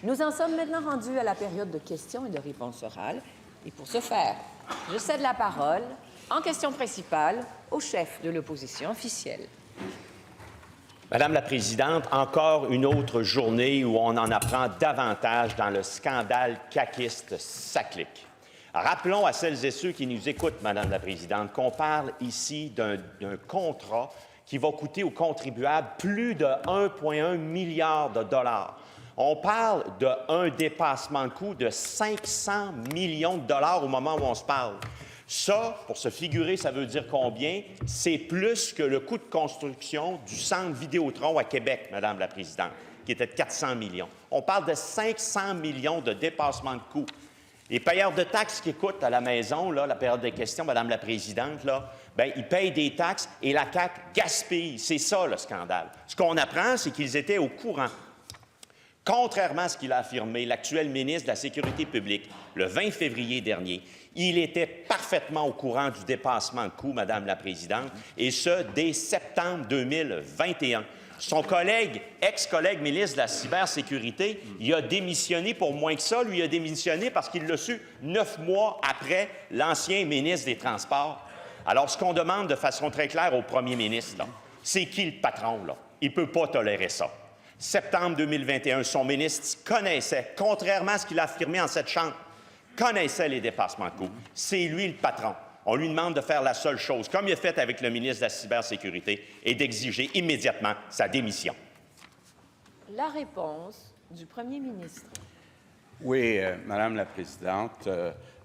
Nous en sommes maintenant rendus à la période de questions et de réponses orales. Et pour ce faire, je cède la parole, en question principale, au chef de l'opposition officielle. Madame la Présidente, encore une autre journée où on en apprend davantage dans le scandale caquiste Saclic. Rappelons à celles et ceux qui nous écoutent, Madame la Présidente, qu'on parle ici d'un contrat qui va coûter aux contribuables plus de 1,1 milliard de dollars. On parle d'un dépassement de coût de 500 millions de dollars au moment où on se parle. Ça, pour se figurer, ça veut dire combien? C'est plus que le coût de construction du centre Vidéotron à Québec, Madame la Présidente, qui était de 400 millions. On parle de 500 millions de dépassement de coûts. Les payeurs de taxes qui écoutent à la maison, là, la période des questions, Madame la Présidente, là, bien, ils payent des taxes et la CAQ gaspille. C'est ça, le scandale. Ce qu'on apprend, c'est qu'ils étaient au courant. Contrairement à ce qu'il a affirmé l'actuel ministre de la Sécurité publique le 20 février dernier, il était parfaitement au courant du dépassement de coûts, Madame la Présidente, et ce, dès septembre 2021. Son collègue, ex-collègue ministre de la Cybersécurité, il a démissionné pour moins que ça. Lui, il a démissionné parce qu'il l'a su 9 mois après l'ancien ministre des Transports. Alors, ce qu'on demande de façon très claire au premier ministre, c'est qui le patron, là? Il ne peut pas tolérer ça. Septembre 2021, son ministre connaissait, contrairement à ce qu'il a affirmé en cette Chambre, connaissait les dépassements de coûts. C'est lui le patron. On lui demande de faire la seule chose, comme il a fait avec le ministre de la Cybersécurité, et d'exiger immédiatement sa démission. La réponse du premier ministre. Oui, Madame la Présidente,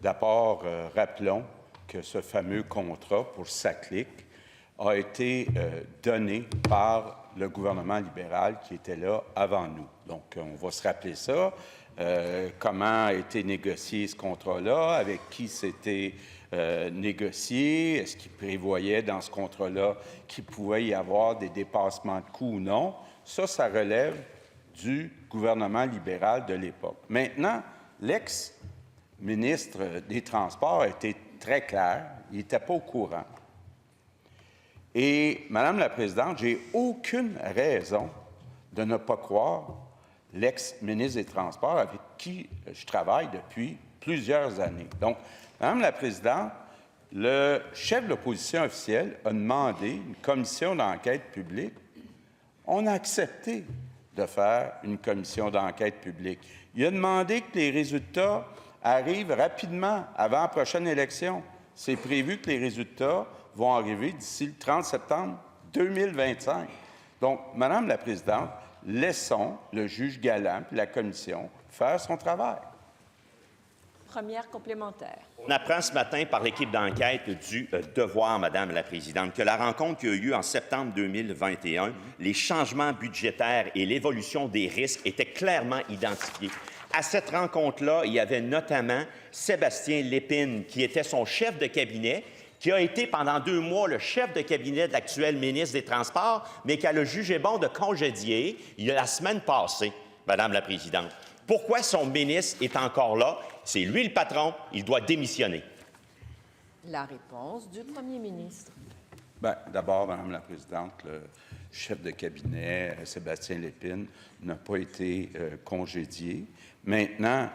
d'abord, rappelons que ce fameux contrat pour Saclic a été donné par le gouvernement libéral qui était là avant nous. Donc, on va se rappeler ça. Comment a été négocié ce contrat-là, avec qui c'était négocié, est-ce qu'il prévoyait dans ce contrat-là qu'il pouvait y avoir des dépassements de coûts ou non. Ça relève du gouvernement libéral de l'époque. Maintenant, l'ex-ministre des Transports a été très clair, il n'était pas au courant. Et, Madame la Présidente, j'ai aucune raison de ne pas croire l'ex-ministre des Transports avec qui je travaille depuis plusieurs années. Donc, Madame la Présidente, le chef de l'opposition officielle a demandé une commission d'enquête publique. On a accepté de faire une commission d'enquête publique. Il a demandé que les résultats arrivent rapidement avant la prochaine élection. C'est prévu que les résultats vont arriver d'ici le 30 septembre 2025. Donc, Madame la Présidente, laissons le juge Galland et la commission faire son travail. Première complémentaire. On apprend ce matin par l'équipe d'enquête du Devoir, Madame la Présidente, que la rencontre qui a eu lieu en septembre 2021, les changements budgétaires et l'évolution des risques étaient clairement identifiés. À cette rencontre-là, il y avait notamment Sébastien Lépine, qui était son chef de cabinet, qui a été pendant 2 mois le chef de cabinet de l'actuel ministre des Transports, mais qu'elle a jugé bon de congédier la semaine passée, Madame la Présidente. Pourquoi son ministre est encore là? C'est lui le patron, il doit démissionner. La réponse du premier ministre. Bien, d'abord, Madame la Présidente, le chef de cabinet, Sébastien Lépine, n'a pas été congédié. Maintenant,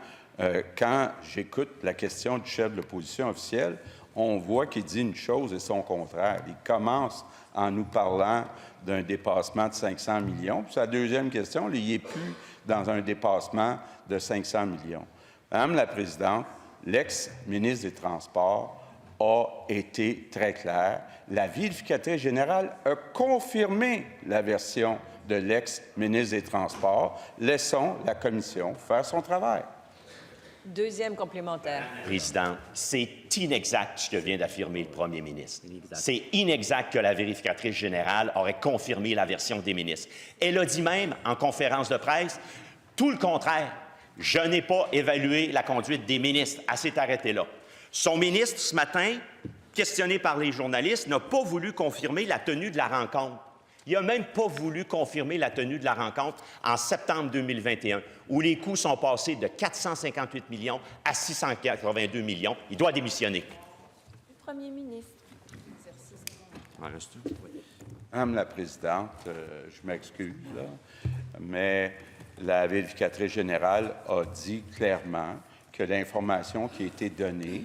quand j'écoute la question du chef de l'opposition officielle, on voit qu'il dit une chose et son contraire. Il commence en nous parlant d'un dépassement de 500 millions. Puis sa deuxième question, il n'est plus dans un dépassement de 500 millions. Madame la Présidente, l'ex-ministre des Transports a été très clair. La vérificatrice générale a confirmé la version de l'ex-ministre des Transports. Laissons la commission faire son travail. Deuxième complémentaire. Présidente, c'est inexact ce que vient d'affirmer le premier ministre. C'est inexact que la vérificatrice générale aurait confirmé la version des ministres. Elle a dit même en conférence de presse, tout le contraire. Je n'ai pas évalué la conduite des ministres. Elle s'est arrêtée là. Son ministre, ce matin, questionné par les journalistes, n'a pas voulu confirmer la tenue de la rencontre. Il n'a même pas voulu confirmer la tenue de la rencontre en septembre 2021, où les coûts sont passés de 458 millions à 682 millions. Il doit démissionner. Le premier ministre. Madame la Présidente, je m'excuse, là, mais la vérificatrice générale a dit clairement que l'information qui a été donnée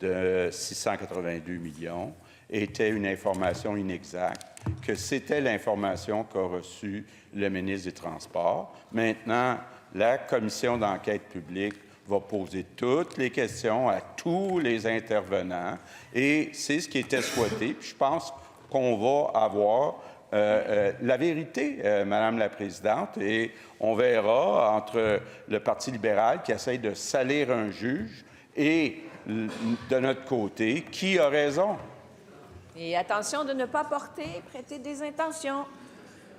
de 682 millions était une information inexacte, que c'était l'information qu'a reçue le ministre des Transports. Maintenant, la commission d'enquête publique va poser toutes les questions à tous les intervenants et c'est ce qui était souhaité. Puis je pense qu'on va avoir la vérité, Madame la Présidente, et on verra entre le Parti libéral qui essaye de salir un juge et de notre côté, qui a raison. Et attention de ne pas prêter des intentions.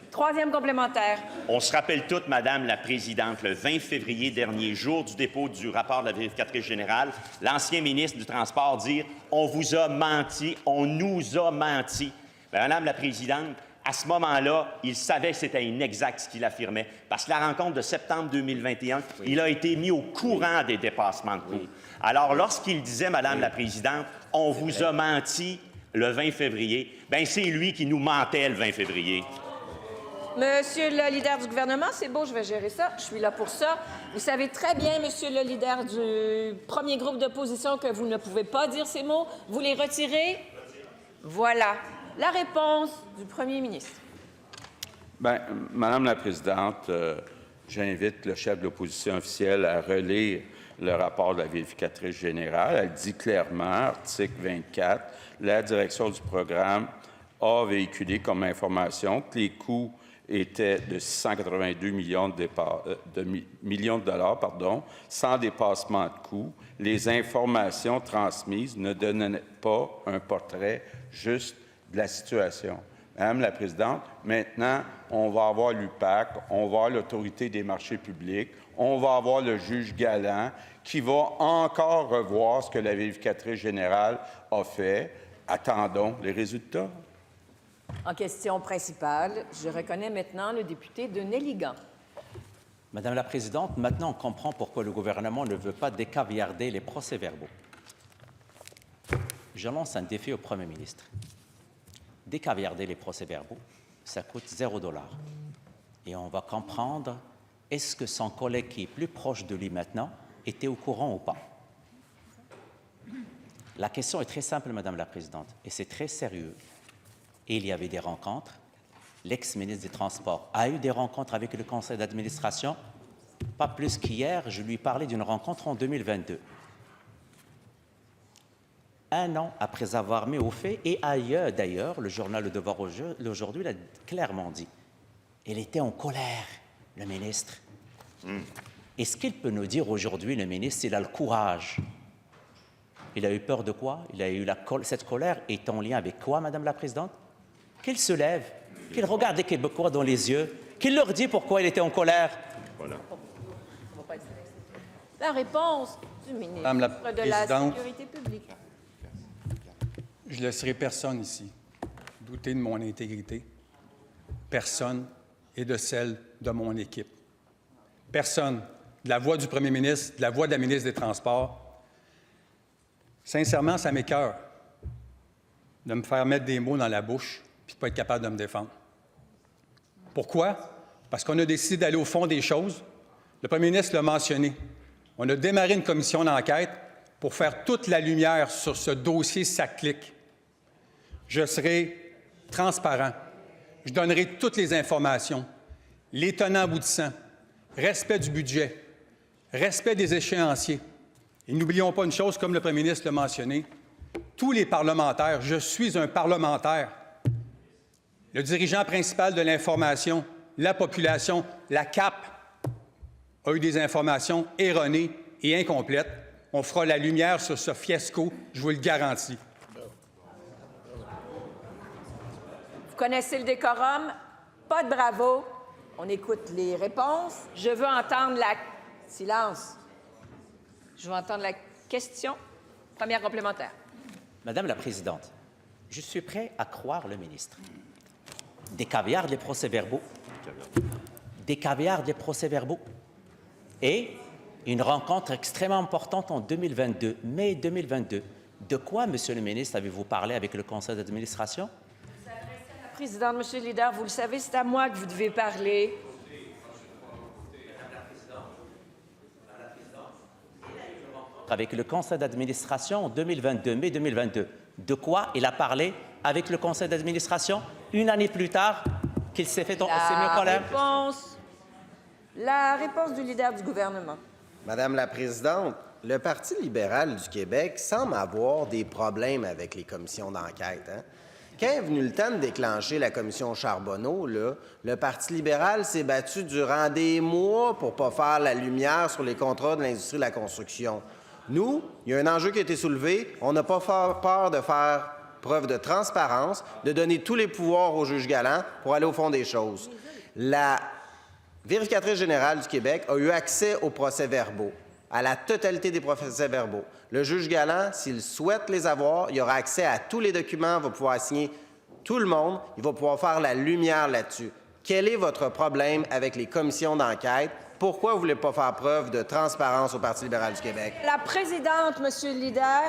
Troisième complémentaire. On se rappelle toutes, Madame la Présidente, le 20 février dernier, jour du dépôt du rapport de la vérificatrice générale, l'ancien ministre du Transport dit « On vous a menti, on nous a menti ». Madame la Présidente, à ce moment-là, il savait que c'était inexact ce qu'il affirmait, parce que la rencontre de septembre 2021, il a été mis au courant des dépassements de coûts. Alors, lorsqu'il disait, Madame la Présidente, « On vous a menti », le 20 février, bien, c'est lui qui nous mentait le 20 février. Monsieur le leader du gouvernement, c'est beau, je vais gérer ça. Je suis là pour ça. Vous savez très bien, monsieur le leader du premier groupe d'opposition, que vous ne pouvez pas dire ces mots. Vous les retirez? Voilà la réponse du premier ministre. Bien, Madame la Présidente, j'invite le chef de l'opposition officielle à relire le rapport de la vérificatrice générale. Elle dit clairement, article 24, la direction du programme a véhiculé comme information que les coûts étaient de 682 millions de dollars, sans dépassement de coûts. Les informations transmises ne donnaient pas un portrait juste de la situation. Madame la Présidente, maintenant, on va avoir l'UPAC, on va avoir l'Autorité des marchés publics, on va avoir le juge Galland qui va encore revoir ce que la vérificatrice générale a fait. Attendons les résultats. En question principale, je reconnais maintenant le député de Néligan. Madame la Présidente, maintenant on comprend pourquoi le gouvernement ne veut pas décaviarder les procès-verbaux. Je lance un défi au Premier ministre. Décaviarder les procès-verbaux, ça coûte 0 $. Et on va comprendre, est-ce que son collègue qui est plus proche de lui maintenant était au courant ou pas? La question est très simple, Madame la Présidente, et c'est très sérieux. Et il y avait des rencontres. L'ex-ministre des Transports a eu des rencontres avec le conseil d'administration. Pas plus qu'hier, je lui parlais d'une rencontre en 2022. Un an après avoir mis au fait, et ailleurs d'ailleurs, le journal Le Devoir aujourd'hui l'a clairement dit. Il était en colère, le ministre. Est-ce qu'il peut nous dire aujourd'hui, le ministre, s'il a le courage? Il a eu peur de quoi? Il a eu cette colère est en lien avec quoi, Madame la Présidente? Qu'il se lève, qu'il regarde les Québécois dans les yeux, qu'il leur dit pourquoi il était en colère. Voilà. La réponse du ministre de la Sécurité publique. Je ne laisserai personne ici douter de mon intégrité. Personne et de celle de mon équipe. Personne. De la voix du premier ministre, de la voix de la ministre des Transports. Sincèrement, ça m'écoeure de me faire mettre des mots dans la bouche puis de ne pas être capable de me défendre. Pourquoi? Parce qu'on a décidé d'aller au fond des choses. Le premier ministre l'a mentionné. On a démarré une commission d'enquête pour faire toute la lumière sur ce dossier SACLIC. Je serai transparent. Je donnerai toutes les informations, les tenants aboutissants, respect du budget, respect des échéanciers. Et n'oublions pas une chose, comme le premier ministre l'a mentionné, tous les parlementaires, je suis un parlementaire. Le dirigeant principal de l'information, la population, la CAP, a eu des informations erronées et incomplètes. On fera la lumière sur ce fiasco, je vous le garantis. Vous connaissez le décorum. Pas de bravo. On écoute les réponses. Je veux entendre la... Silence. Je veux entendre la question. Première complémentaire. Madame la Présidente, je suis prêt à croire le ministre. Décaviarde les procès-verbaux. Décaviarde les procès-verbaux. Et une rencontre extrêmement importante en 2022, mai 2022. De quoi, Monsieur le ministre, avez-vous parlé avec le conseil d'administration? Présidente, Monsieur le leader, vous le savez, c'est à moi que vous devez parler. avec le conseil d'administration en 2022, mai 2022. De quoi il a parlé avec le conseil d'administration une année plus tard qu'il s'est mis en colère? La réponse du leader du gouvernement. Madame la Présidente, le Parti libéral du Québec semble avoir des problèmes avec les commissions d'enquête. Hein? Quand est venu le temps de déclencher la commission Charbonneau, là, le Parti libéral s'est battu durant des mois pour ne pas faire la lumière sur les contrats de l'industrie de la construction. Nous, il y a un enjeu qui a été soulevé. On n'a pas peur de faire preuve de transparence, de donner tous les pouvoirs au juge Galland pour aller au fond des choses. La vérificatrice générale du Québec a eu accès aux procès-verbaux, à la totalité des procès-verbaux. Le juge Galland, s'il souhaite les avoir, il aura accès à tous les documents, il va pouvoir signer tout le monde, il va pouvoir faire la lumière là-dessus. Quel est votre problème avec les commissions d'enquête? Pourquoi vous ne voulez pas faire preuve de transparence au Parti libéral du Québec? La présidente, Monsieur le leader,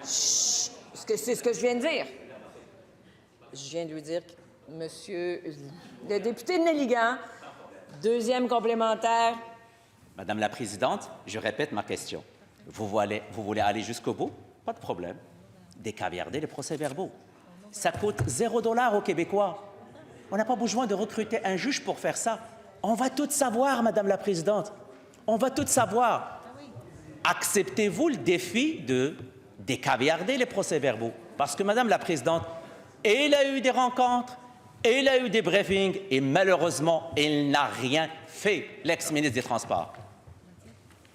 c'est ce que je viens de dire. Je viens de lui dire, Monsieur le député de Nelligan, deuxième complémentaire. Madame la Présidente, je répète ma question. Vous voulez aller jusqu'au bout? Pas de problème. Décaviarder les procès-verbaux. Ça coûte 0 $ aux Québécois. On n'a pas besoin de recruter un juge pour faire ça. On va tout savoir, Madame la Présidente. On va tout savoir. Acceptez-vous le défi de décaviarder les procès-verbaux? Parce que, Madame la Présidente, il a eu des rencontres, il a eu des briefings, et malheureusement, il n'a rien fait, l'ex-ministre des Transports.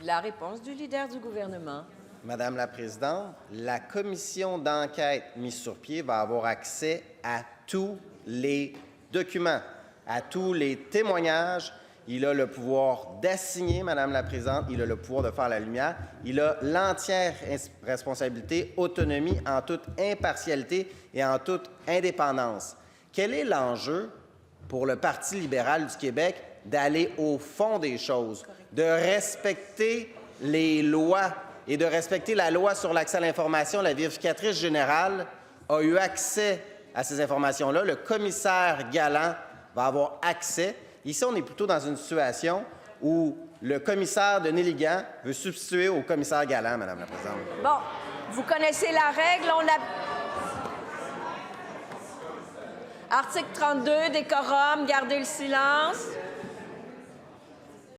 La réponse du leader du gouvernement. Madame la Présidente, la commission d'enquête mise sur pied va avoir accès à tous les documents, à tous les témoignages. Il a le pouvoir d'assigner, Madame la Présidente, il a le pouvoir de faire la lumière. Il a l'entière responsabilité, autonomie, en toute impartialité et en toute indépendance. Quel est l'enjeu pour le Parti libéral du Québec d'aller au fond des choses, de respecter les lois et de respecter la loi sur l'accès à l'information? La vérificatrice générale a eu accès à ces informations-là. Le commissaire Galland va avoir accès. Ici, on est plutôt dans une situation où le commissaire de Nelligan veut substituer au commissaire Galland, Madame la Présidente. Bon, vous connaissez la règle. Article 32, décorum, gardez le silence.